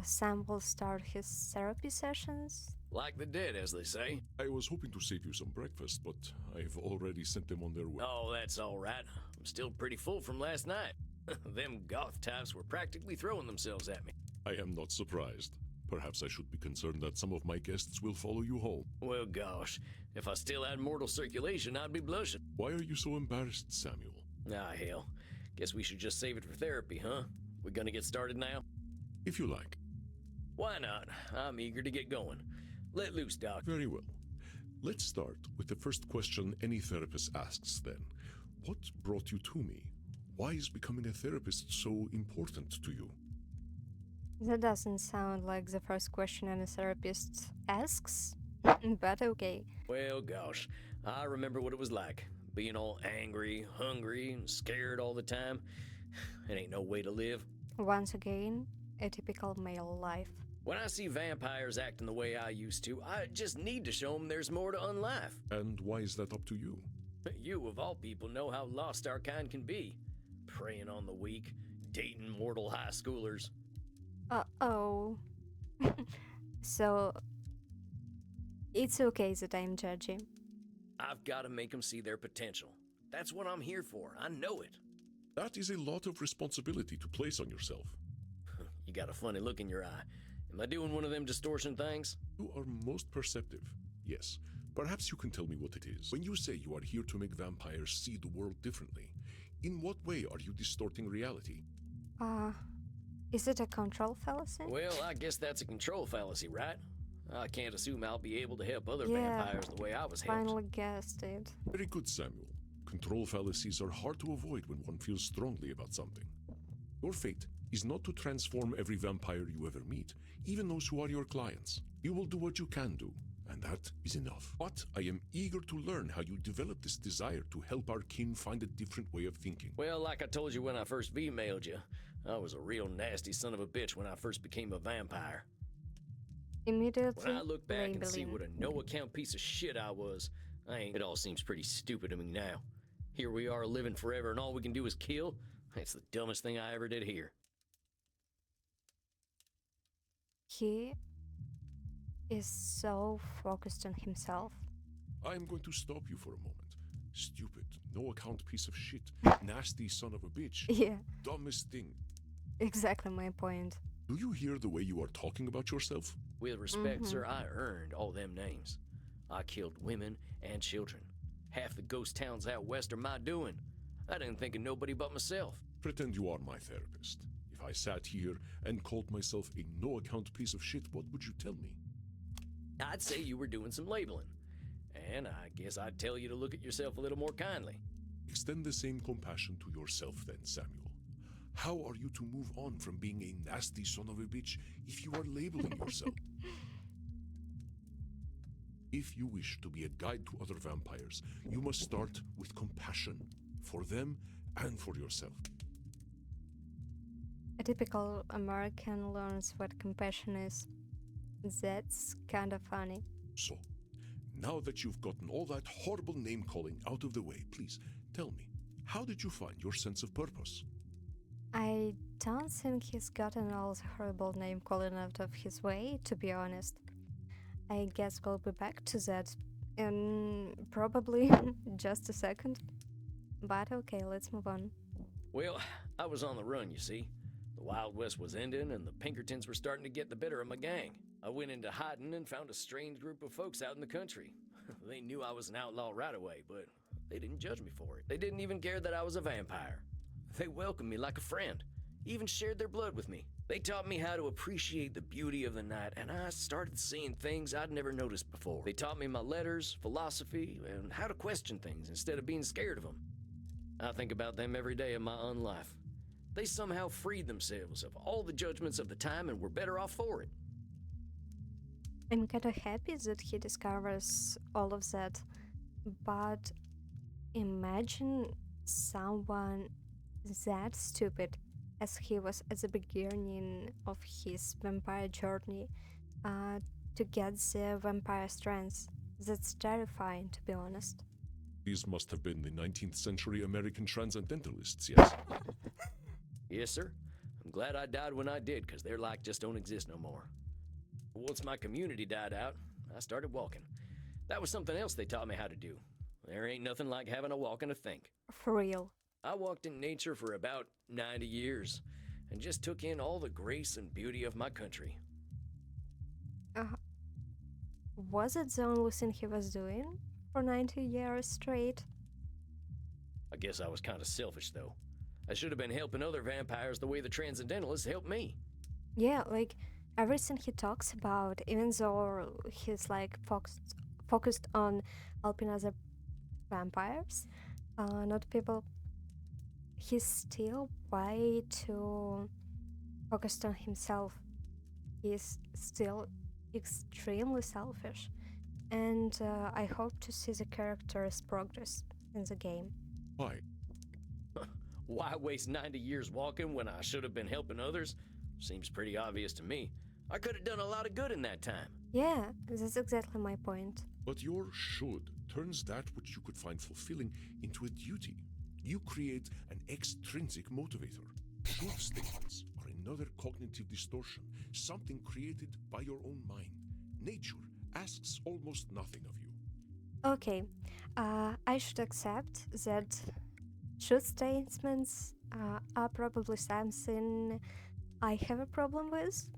Sam will start his therapy sessions. Like the dead, as they say. I was hoping to save you some breakfast, but I've already sent them on their way. Oh, that's all right. I'm still pretty full from last night. Them goth types were practically throwing themselves at me. I am not surprised. Perhaps I should be concerned that some of my guests will follow you home. Well, gosh, if I still had mortal circulation, I'd be blushing. Why are you so embarrassed, Samuel? Ah, hell. Guess we should just save it for therapy, huh? We gonna get started now? If you like. Why not? I'm eager to get going. Let loose, Doc. Very well. Let's start with the first question any therapist asks then. What brought you to me? Why is becoming a therapist so important to you? That doesn't sound like the first question any therapist asks, but okay. Well, gosh, I remember what it was like. Being all angry, hungry, and scared all the time. It ain't no way to live. Once again, a typical male life. When I see vampires acting the way I used to, I just need to show them there's more to unlife. And why is that up to you? You, of all people, know how lost our kind can be. Preying on the weak, dating mortal high schoolers. Uh-oh. So, it's okay that I'm judging. I've got to make them see their potential. That's what I'm here for. I know it. That is a lot of responsibility to place on yourself. You got a funny look in your eye. Am I doing one of them distortion things? You are most perceptive. Yes. Perhaps you can tell me what it is. When you say you are here to make vampires see the world differently, In what way are you distorting reality? Uh, is it a control fallacy? Well, I guess that's a control fallacy, right? I can't assume I'll be able to help other Yeah, vampires the way I was helped. finally guessed it. Very good, Samuel. Control fallacies are hard to avoid when one feels strongly about something. Your fate is not to transform every vampire you ever meet, even those who are your clients. You will do what you can do, and that is enough. But I am eager to learn how you develop this desire to help our kin find a different way of thinking. Well, like I told you when I first V-mailed you, I was a real nasty son of a bitch when I first became a vampire. Immediately When I look back and see labeling. what a no-account piece of shit I was, it all seems pretty stupid to me now. Here we are living forever and all we can do is kill? It's the dumbest thing I ever did here. He is so focused on himself. I am going to stop you for a moment. Stupid, no account piece of shit, nasty son of a bitch, Yeah, dumbest thing. exactly my point. Do you hear the way you are talking about yourself? With respect, sir, I earned all them names. I killed women and children. Half the ghost towns out west are my doing. I didn't think of nobody but myself. Pretend you are my therapist. If I sat here and called myself a no-account piece of shit, what would you tell me? I'd say you were doing some labeling. And I guess I'd tell you to look at yourself a little more kindly. Extend the same compassion to yourself then, Samuel. How are you to move on from being a nasty son of a bitch if you are labeling yourself? If you wish to be a guide to other vampires, you must start with compassion for them and for yourself. A typical American learns what compassion is. That's kind of funny. So, now that you've gotten all that horrible name-calling out of the way, please tell me, how did you find your sense of purpose? I don't think he's gotten all the horrible name calling out of his way, to be honest. I guess we'll be back to that in probably just a second. But okay, let's move on. Well, I was on the run, you see. The Wild West was ending and the Pinkertons were starting to get the better of my gang. I went into hiding and found a strange group of folks out in the country. They knew I was an outlaw right away, but they didn't judge me for it. They didn't even care that I was a vampire. They welcomed me like a friend, even shared their blood with me. They taught me how to appreciate the beauty of the night, and I started seeing things I'd never noticed before. They taught me my letters, philosophy, and how to question things instead of being scared of them. I think about them every day of my own life. They somehow freed themselves of all the judgments of the time and were better off for it. I'm kind of happy that he discovers all of that, but imagine someone that stupid as he was at the beginning of his vampire journey to get the vampire strength. That's terrifying, to be honest. These must have been the 19th century American transcendentalists, yes? Yes, sir. I'm glad I died when I did, because their like just don't exist no more. Once my community died out, I started walking. That was something else they taught me how to do. There ain't nothing like having a walk and a think. For real. I walked in nature for about 90 years and just took in all the grace and beauty of my country. Was it the only thing he was doing for 90 years straight? I guess I was kind of selfish, though. I should have been helping other vampires the way the Transcendentalists helped me. Yeah, like everything he talks about, even though he's like focused on helping other vampires, not people, he's still way too focused on himself. He's still extremely selfish, and I hope to see the character's progress in the game. Why? Why waste 90 years walking when I should have been helping others? Seems pretty obvious to me. I could have done a lot of good in that time. Yeah, that's exactly my point. But your should turns that which you could find fulfilling into a duty. You create an extrinsic motivator. Should statements are another cognitive distortion, something created by your own mind. Nature asks almost nothing of you. Okay, I should accept that should statements are probably something I have a problem with.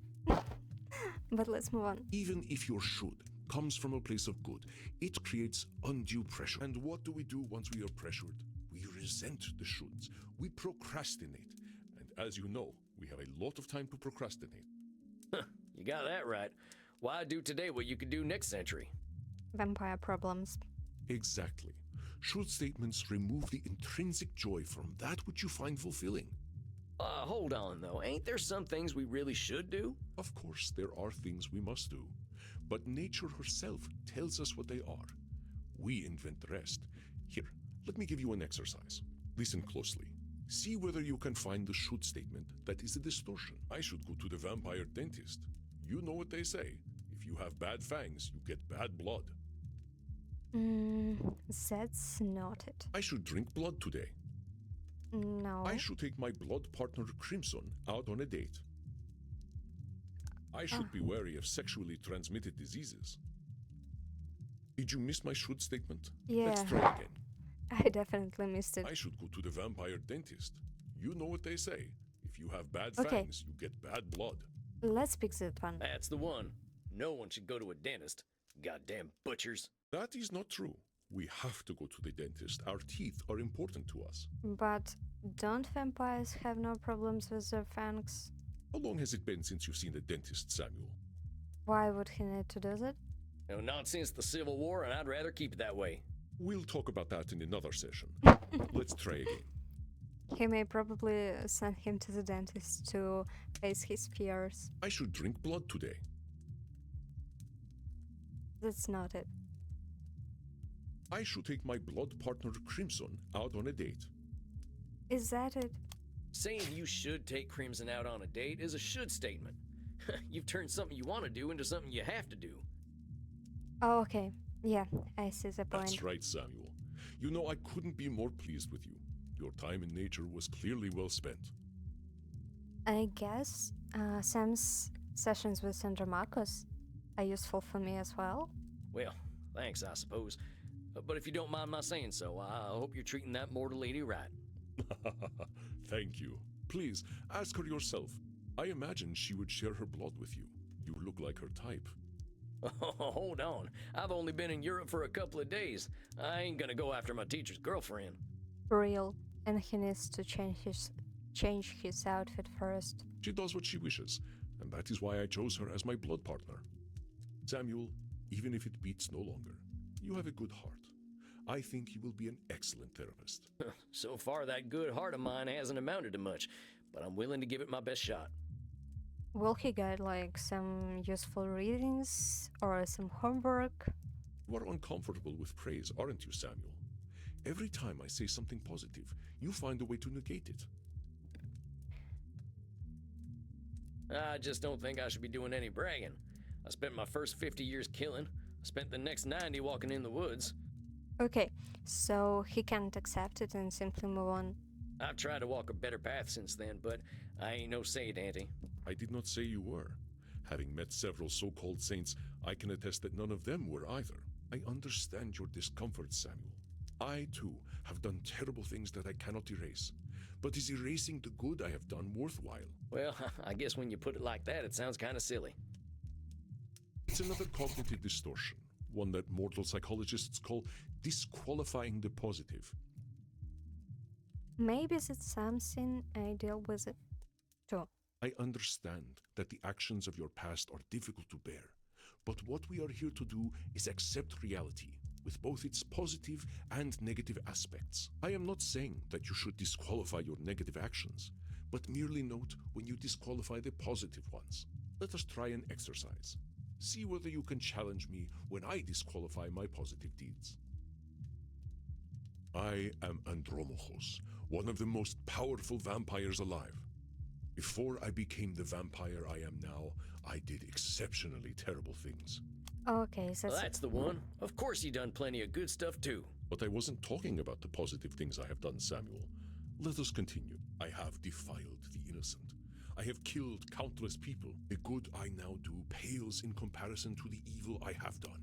But let's move on. Even if your should comes from a place of good, it creates undue pressure. And what do we do once we are pressured? We resent the shoulds. We procrastinate. And as you know, we have a lot of time to procrastinate. You got that right. Why do today what you could do next century? Vampire problems. Exactly. Should statements remove the intrinsic joy from that which you find fulfilling? Hold on, though. Ain't there some things we really should do? Of course, there are things we must do. But nature herself tells us what they are. We invent the rest. Here, let me give you an exercise. Listen closely. See whether you can find the should statement that is a distortion. I should go to the vampire dentist. You know what they say. If you have bad fangs, you get bad blood. That's not it. I should drink blood today. No. I should take my blood partner Crimson out on a date. I should be wary of sexually transmitted diseases. Did you miss my should statement? Yeah. Let's try again. I definitely missed it. I should go to the vampire dentist. You know what they say. If you have bad Okay. fangs, you get bad blood. Let's pick that one. That's the one. No one should go to a dentist. Goddamn butchers. That is not true. We have to go to the dentist. Our teeth are important to us. But don't vampires have no problems with their fangs? How long has it been since you've seen a dentist, Samuel? Why would he need to do that? No, not since the Civil War, and I'd rather keep it that way. We'll talk about that in another session. Let's try again. He may probably send him to the dentist to face his fears. I should drink blood today. That's not it. I should take my blood partner Crimson out on a date. Is that it? Saying you should take Crimson out on a date is a should statement. You've turned something you want to do into something you have to do. Oh, okay. Yeah, I see the point. That's right, Samuel. You know, I couldn't be more pleased with you. Your time in nature was clearly well spent. I guess Sam's sessions with Sandra Marcos are useful for me as well. Well, thanks, I suppose. But if you don't mind my saying so, I hope you're treating that mortal lady right. Thank you. Please, ask her yourself. I imagine she would share her blood with you. You look like her type. Hold on. I've only been in Europe for a couple of days. I ain't gonna go after my teacher's girlfriend. Real. And he needs to change his outfit first. She does what she wishes, and that is why I chose her as my blood partner. Samuel, even if it beats no longer, you have a good heart. I think you will be an excellent therapist. So far, that good heart of mine hasn't amounted to much, but I'm willing to give it my best shot. Will he get like some useful readings or some homework? You are uncomfortable with praise, aren't you, Samuel? Every time I say something positive, you find a way to negate it. I just don't think I should be doing any bragging. I spent my first 50 years killing. I spent the next 90 walking in the woods. Okay, so he can't accept it and simply move on. I've tried to walk a better path since then, but I ain't no saint, Auntie. I did not say you were. Having met several so-called saints, I can attest that none of them were either. I understand your discomfort, Samuel. I, too, have done terrible things that I cannot erase. But is erasing the good I have done worthwhile? Well, I guess when you put it like that, it sounds kind of silly. It's another cognitive distortion, one that mortal psychologists call disqualifying the positive. Maybe it's something I deal with it too. I understand that the actions of your past are difficult to bear, but what we are here to do is accept reality, with both its positive and negative aspects. I am not saying that you should disqualify your negative actions, but merely note when you disqualify the positive ones. Let us try an exercise. See whether you can challenge me when I disqualify my positive deeds. I am Andromachos, one of the most powerful vampires alive. Before I became the vampire I am now, I did exceptionally terrible things. Okay, so Well, that's the one. Of course you done plenty of good stuff, too. But I wasn't talking about the positive things I have done, Samuel. Let us continue. I have defiled the innocent. I have killed countless people. The good I now do pales in comparison to the evil I have done.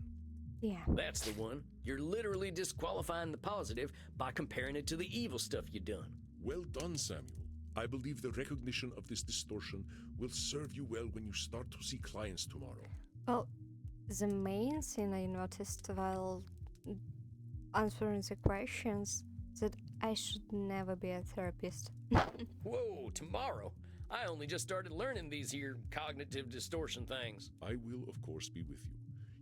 yeah. That's the one. You're literally disqualifying the positive by comparing it to the evil stuff you done. Well done, Samuel. I believe the recognition of this distortion will serve you well when you start to see clients tomorrow. Well, the main thing I noticed while answering the questions that I should never be a therapist. Whoa, tomorrow? I only just started learning these here cognitive distortion things. I will, of course, be with you.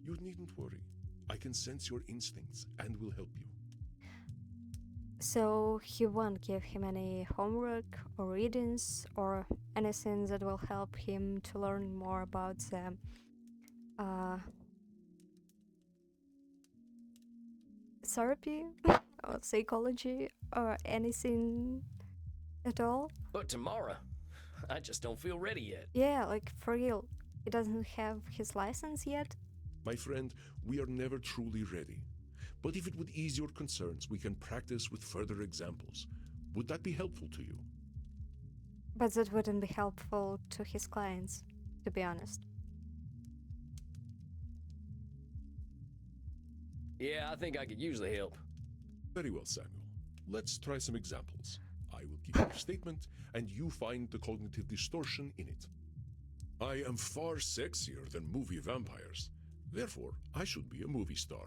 You needn't worry. I can sense your instincts and will help you. So he won't give him any homework or readings or anything that will help him to learn more about the uh, therapy or psychology or anything at all. But tomorrow, I just don't feel ready yet. Yeah, like for real. He doesn't have his license yet. My friend, we are never truly ready. But if it would ease your concerns, we can practice with further examples. Would that be helpful to you? But that wouldn't be helpful to his clients, to be honest. Yeah, I think I could use the help. Very well, Samuel. Let's try some examples. I will give you a statement, and you find the cognitive distortion in it. I am far sexier than movie vampires. Therefore, I should be a movie star.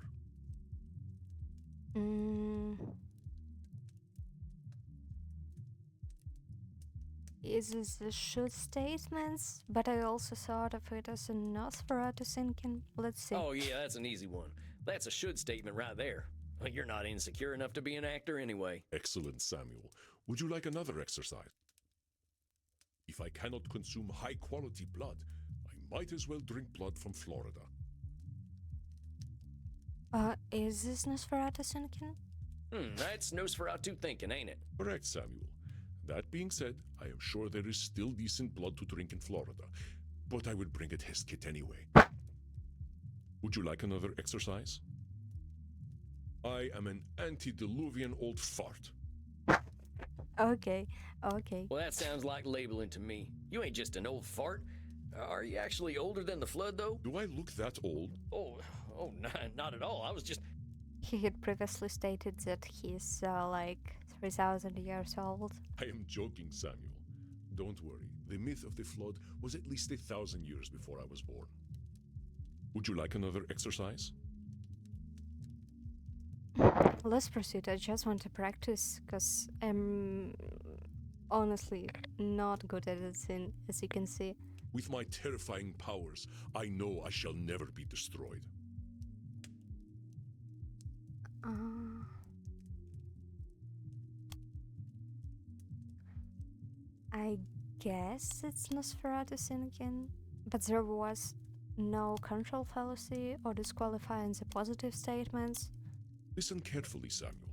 Is this a should statements? But I also thought of it as a Nosferatu thinking. Let's see. Oh, yeah, that's an easy one. That's a should statement right there. Well, you're not insecure enough to be an actor anyway. Excellent, Samuel. Would you like another exercise? If I cannot consume high-quality blood, I might as well drink blood from Florida. Is this Nosferatu thinking? That's Nosferatu thinking, ain't it? Correct, Samuel. That being said, I am sure there is still decent blood to drink in Florida, but I will bring a test kit anyway. Would you like another exercise? I am an antediluvian old fart. Okay. Well, that sounds like labeling to me. You ain't just an old fart. Are you actually older than the flood, though? Do I look that old? Oh, not at all. I was just... He had previously stated that he's like 3,000 years old. I am joking, Samuel. Don't worry. The myth of the flood was at least 1,000 years before I was born. Would you like another exercise? Let's proceed. I just want to practice because I'm honestly not good at it, as you can see. With my terrifying powers, I know I shall never be destroyed. I guess it's Nosferatu thinking, but there was no control fallacy or disqualifying the positive statements. Listen carefully, Samuel.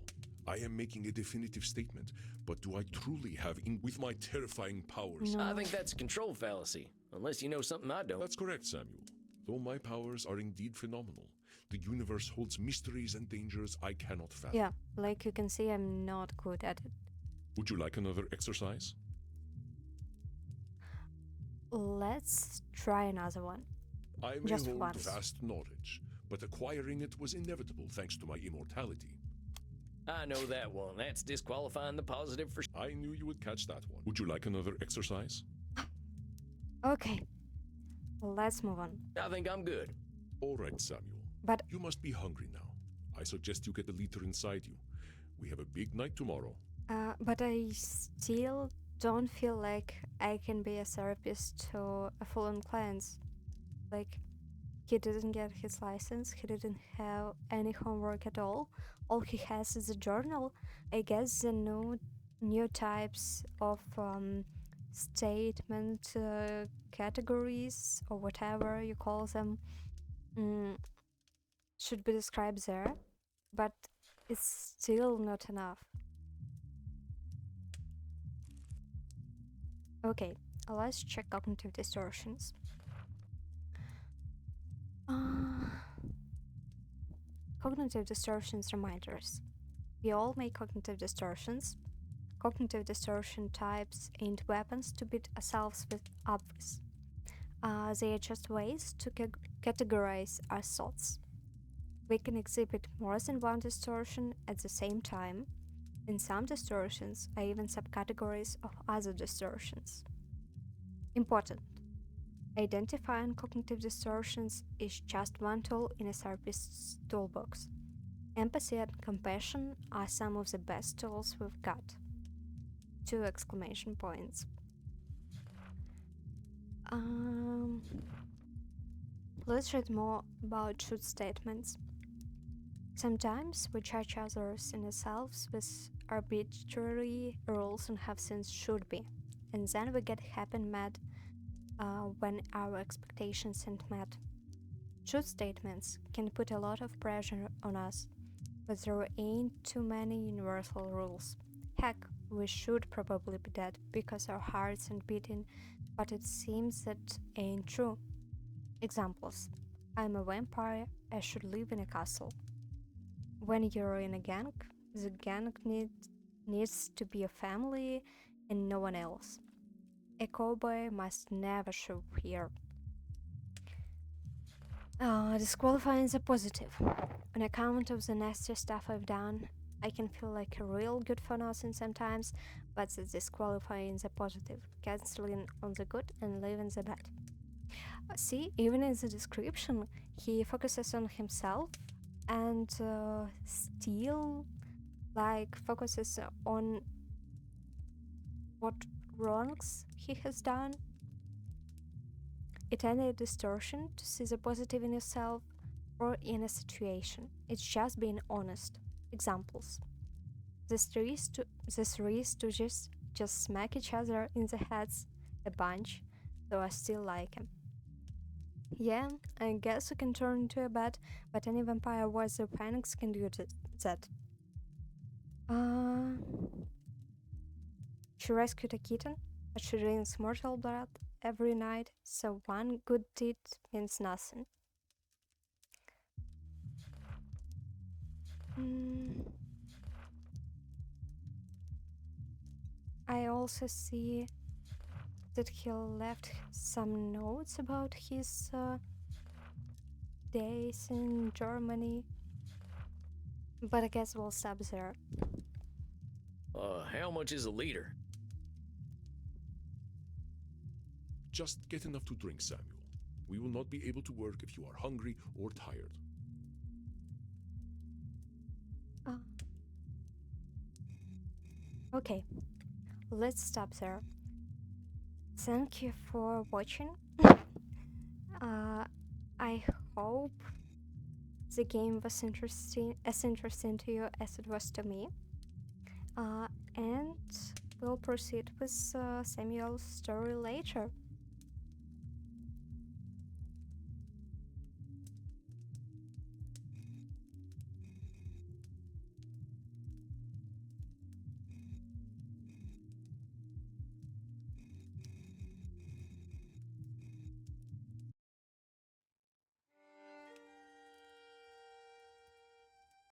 I am making a definitive statement, but do I truly have with my terrifying powers? No. I think that's a control fallacy, unless you know something I don't. That's correct, Samuel. Though my powers are indeed phenomenal, the universe holds mysteries and dangers I cannot fathom. Yeah, like you can see, I'm not good at it. Would you like another exercise? Let's try another one. I may Just hold once. vast knowledge, but acquiring it was inevitable thanks to my immortality. I know that one. That's disqualifying the positive for... I knew you would catch that one. Would you like another exercise? Okay, let's move on. I think I'm good. All right, Samuel. But You must be hungry now. I suggest you get a liter inside you. We have a big night tomorrow. but I still don't feel like I can be a therapist to a full-on clients. Like, he didn't get his license, he didn't have any homework at all. All he has is a journal. I guess the new types of statement categories or whatever you call them should be described there, but it's still not enough. Okay, let's check cognitive distortions. Cognitive distortions reminders. We all make cognitive distortions. Cognitive distortion types ain't weapons to beat ourselves up with. They are just ways to categorize our thoughts. We can exhibit more than one distortion at the same time. In some distortions are even subcategories of other distortions. Important. Identifying cognitive distortions is just one tool in a therapist's toolbox. Empathy and compassion are some of the best tools we've got. 2 exclamation points. Let's read more about truth statements. Sometimes we judge others and ourselves with arbitrary rules and have things should be, and then we get happy and mad when our expectations aren't met. Truth statements can put a lot of pressure on us, but there ain't too many universal rules. Heck, we should probably be dead because our hearts aren't beating, but it seems that ain't true. Examples: I'm a vampire, I should live in a castle. When you're in a gang, the gang needs to be a family and no one else. A cowboy must never show fear. Disqualifying the positive. On account of the nasty stuff I've done, I can feel like a real good for nothing sometimes, but that's disqualifying the positive, canceling on the good and leaving the bad. See, even in the description, he focuses on himself and still focuses on what wrongs he has done. It ain't a distortion to see the positive in yourself or in a situation. It's just being honest. Examples: the three stooges just smack each other in the heads a bunch, though I still like him. Yeah, I guess you can turn into a bat, but any vampire with their panics can do that. She rescued a kitten, but she drinks mortal blood every night, so one good deed means nothing. I also see that he left some notes about his days in Germany, but I guess we'll stop there. How much is a liter? Just get enough to drink, Samuel. We will not be able to work if you are hungry or tired. Okay, let's stop there. Thank you for watching. I hope the game was as interesting to you as it was to me. And we'll proceed with Samuel's story later.